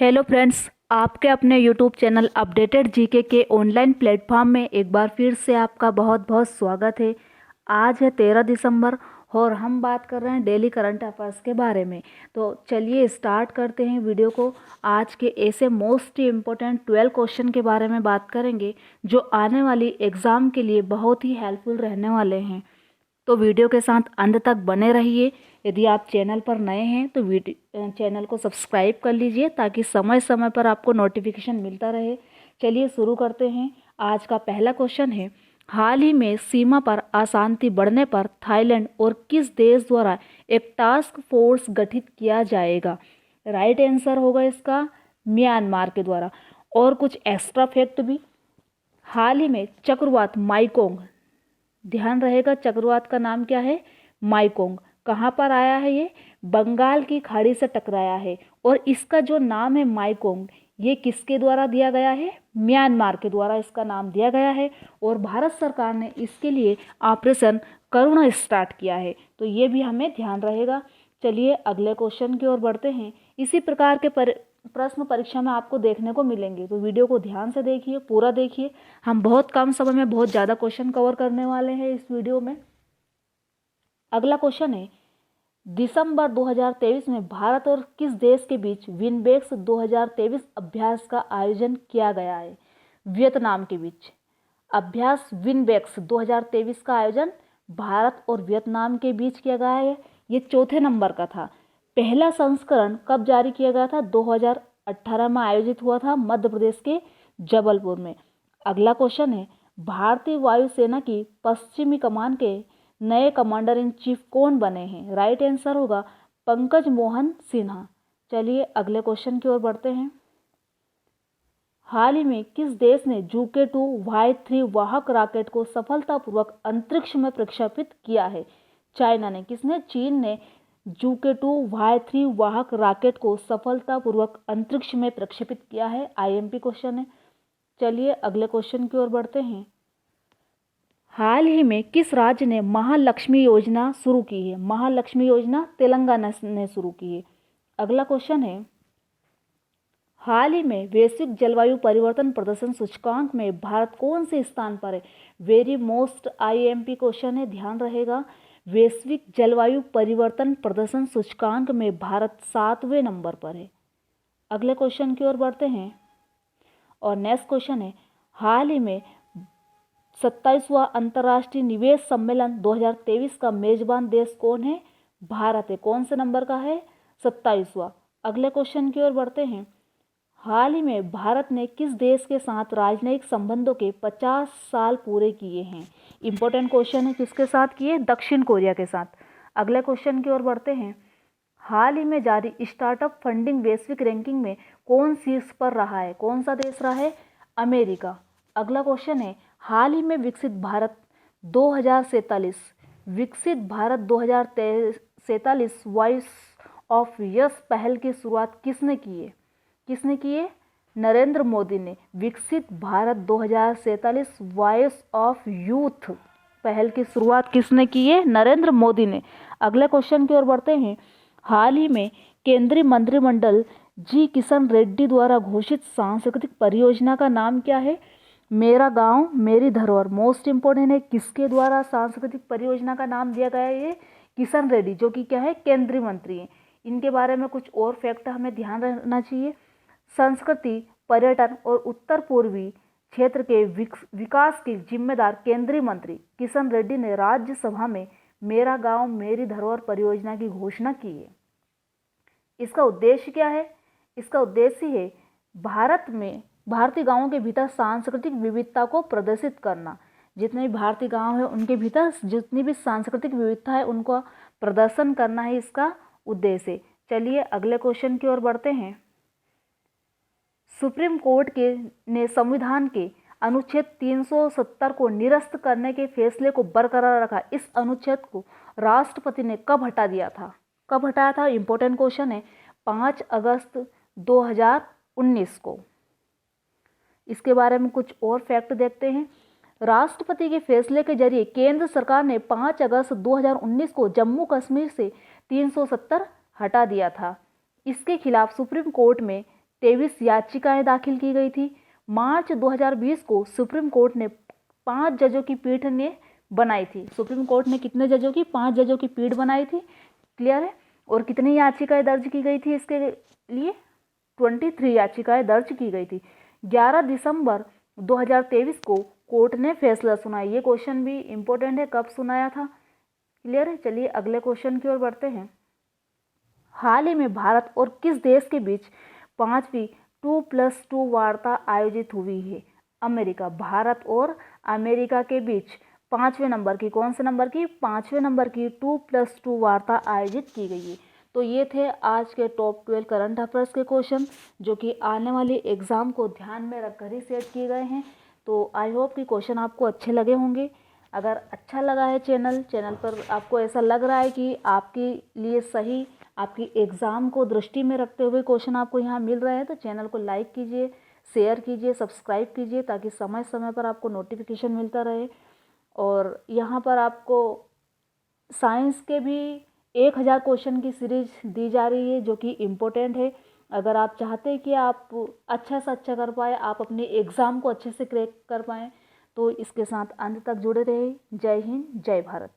Hello friends, आपके अपने YouTube channel updated GK के ऑनलाइन प्लेटफॉर्म में एक बार फिर से आपका बहुत बहुत स्वागत है। आज है 13 दिसंबर और हम बात कर रहे हैं डेली करंट अफेयर्स के बारे में। तो चलिए स्टार्ट करते हैं वीडियो को। आज के ऐसे मोस्ट इम्पोर्टेंट 12 क्वेश्चन के बारे में बात करेंगे जो आने वाली एग्ज़ाम के लिए बहुत ही हेल्पफुल रहने वाले हैं। तो वीडियो के साथ अंत तक बने रहिए। यदि आप चैनल पर नए हैं तो चैनल को सब्सक्राइब कर लीजिए ताकि समय समय पर आपको नोटिफिकेशन मिलता रहे। चलिए शुरू करते हैं। आज का पहला क्वेश्चन है, हाल ही में सीमा पर अशांति बढ़ने पर थाईलैंड और किस देश द्वारा एक टास्क फोर्स गठित किया जाएगा? राइट आंसर होगा इसका म्यांमार के द्वारा। और कुछ एक्स्ट्रा फैक्ट भी, हाल ही में चक्रवात माइकोंग, ध्यान रहेगा चक्रवात का नाम क्या है? माइकोंग। कहाँ पर आया है? ये बंगाल की खाड़ी से टकराया है। और इसका जो नाम है माइकोंग, ये किसके द्वारा दिया गया है? म्यांमार के द्वारा इसका नाम दिया गया है। और भारत सरकार ने इसके लिए ऑपरेशन करुणा स्टार्ट किया है। तो ये भी हमें ध्यान रहेगा। चलिए अगले क्वेश्चन की ओर बढ़ते हैं। इसी प्रकार के प्रश्न परीक्षा में आपको देखने को मिलेंगे, तो वीडियो को ध्यान से देखिए, पूरा देखिए। हम बहुत कम समय में बहुत ज़्यादा क्वेश्चन कवर करने वाले हैं इस वीडियो में। अगला क्वेश्चन है, दिसंबर 2023 में भारत और किस देश के बीच विनबेक्स 2023 अभ्यास का आयोजन किया गया है? वियतनाम के बीच अभ्यास विनबेक्स 2023 का आयोजन भारत और वियतनाम के बीच किया गया है। ये चौथे नंबर का था। पहला संस्करण कब जारी किया गया था? 2018 में आयोजित हुआ था मध्य प्रदेश के जबलपुर में। अगला क्वेश्चन है, भारतीय वायुसेना की पश्चिमी कमान के नए कमांडर इन चीफ कौन बने हैं? राइट आंसर होगा पंकज मोहन सिन्हा। चलिए अगले क्वेश्चन की ओर बढ़ते हैं। हाल ही में किस देश ने जूके 2 Y3 वाहक रॉकेट को सफलतापूर्वक अंतरिक्ष में प्रक्षेपित किया है? चाइना ने। किसने? चीन ने जूके 2 Y3 वाहक रॉकेट को सफलतापूर्वक अंतरिक्ष में प्रक्षेपित किया है। IMP क्वेश्चन है। चलिए अगले क्वेश्चन की ओर बढ़ते हैं। हाल ही में किस राज्य ने महालक्ष्मी योजना शुरू की है? महालक्ष्मी योजना तेलंगाना ने शुरू की है। अगला क्वेश्चन है, हाल ही में वैश्विक जलवायु परिवर्तन प्रदर्शन सूचकांक में भारत कौन से स्थान पर है? वेरी मोस्ट IMP क्वेश्चन है, ध्यान रहेगा। वैश्विक जलवायु परिवर्तन प्रदर्शन सूचकांक में भारत 7वें नंबर पर है। अगले क्वेश्चन की ओर बढ़ते हैं और नेक्स्ट क्वेश्चन है, हाल ही में 27वां अंतर्राष्ट्रीय निवेश सम्मेलन 2023 का मेजबान देश कौन है? भारत है। कौन से नंबर का है? 27वां। अगले क्वेश्चन की ओर बढ़ते हैं। हाल ही में भारत ने किस देश के साथ राजनयिक संबंधों के 50 साल पूरे किए हैं? इंपॉर्टेंट क्वेश्चन है, किसके साथ किए? दक्षिण कोरिया के साथ। अगले क्वेश्चन की ओर बढ़ते हैं। हाल ही में जारी स्टार्टअप फंडिंग वैश्विक रैंकिंग में कौन शीर्ष पर रहा है? कौन सा देश रहा है? अमेरिका। अगला क्वेश्चन है, हाल ही में विकसित भारत 2047 वॉइस ऑफ यस पहल की शुरुआत किसने की है? किसने की है? नरेंद्र मोदी ने। विकसित भारत 2047 वॉइस ऑफ यूथ पहल की शुरुआत किसने की है? नरेंद्र मोदी ने। अगले क्वेश्चन की ओर बढ़ते हैं। हाल ही में केंद्रीय मंत्रिमंडल जी किशन रेड्डी द्वारा घोषित सांस्कृतिक परियोजना का नाम क्या है? मेरा गांव मेरी धरोहर। मोस्ट इंपोर्टेंट है, किसके द्वारा सांस्कृतिक परियोजना का नाम दिया गया है? ये किशन रेड्डी, जो कि क्या है? केंद्रीय मंत्री हैं। इनके बारे में कुछ और फैक्ट हमें ध्यान रखना चाहिए। संस्कृति, पर्यटन और उत्तर पूर्वी क्षेत्र के विकास के जिम्मेदार केंद्रीय मंत्री किशन रेड्डी ने राज्यसभा में मेरा गांव मेरी धरोहर परियोजना की घोषणा की है। इसका उद्देश्य क्या है? इसका उद्देश्य है भारतीय गांवों के भीतर सांस्कृतिक विविधता को प्रदर्शित करना। जितने भी भारतीय गांव है उनके भीतर जितनी भी सांस्कृतिक विविधता है उनको प्रदर्शन करना है इसका उद्देश्य। चलिए अगले क्वेश्चन की ओर बढ़ते हैं। सुप्रीम कोर्ट ने संविधान के अनुच्छेद 370 को निरस्त करने के फैसले को बरकरार रखा। इस अनुच्छेद को राष्ट्रपति ने कब हटा दिया था? कब हटाया था? इंपॉर्टेंट क्वेश्चन है। 5 अगस्त 2019 को। इसके बारे में कुछ और फैक्ट देखते हैं। राष्ट्रपति के फैसले के जरिए केंद्र सरकार ने 5 अगस्त 2019 को जम्मू कश्मीर से 370 हटा दिया था। इसके खिलाफ सुप्रीम कोर्ट में 23 याचिकाएं दाखिल की गई थी। मार्च 2020 को सुप्रीम कोर्ट ने 5 जजों की पीठ ने बनाई थी। सुप्रीम कोर्ट ने कितने जजों की? 5 जजों की पीठ बनाई थी। क्लियर है? और कितनी याचिकाएं दर्ज की गई थी इसके लिए? 23 याचिकाएं दर्ज की गई थी। 11 दिसंबर 2023 को कोर्ट ने फैसला सुनाया। ये क्वेश्चन भी इम्पोर्टेंट है, कब सुनाया था? क्लियर है? चलिए अगले क्वेश्चन की ओर बढ़ते हैं। हाल ही में भारत और किस देश के बीच 5वीं 2+2 वार्ता आयोजित हुई है? अमेरिका। भारत और अमेरिका के बीच 5वें नंबर की, कौन से नंबर की? 5वें नंबर की 2+2 वार्ता आयोजित की गई है। तो ये थे आज के टॉप 12 करंट अफेयर्स के क्वेश्चन, जो कि आने वाली एग्ज़ाम को ध्यान में रखकर ही सेट किए गए हैं। तो आई होप कि क्वेश्चन आपको अच्छे लगे होंगे। अगर अच्छा लगा है चैनल पर आपको ऐसा लग रहा है कि आपके लिए सही, आपकी एग्ज़ाम को दृष्टि में रखते हुए क्वेश्चन आपको यहाँ मिल रहे हैं, तो चैनल को लाइक कीजिए, शेयर कीजिए, सब्सक्राइब कीजिए, ताकि समय समय पर आपको नोटिफिकेशन मिलता रहे। और यहाँ पर आपको साइंस के भी 1000 क्वेश्चन की सीरीज दी जा रही है, जो कि इम्पोर्टेंट है। अगर आप चाहते हैं कि आप अच्छा से अच्छा कर पाए, आप अपने एग्ज़ाम को अच्छे से क्रैक कर पाएँ, तो इसके साथ अंत तक जुड़े रहे। जय हिंद, जय भारत।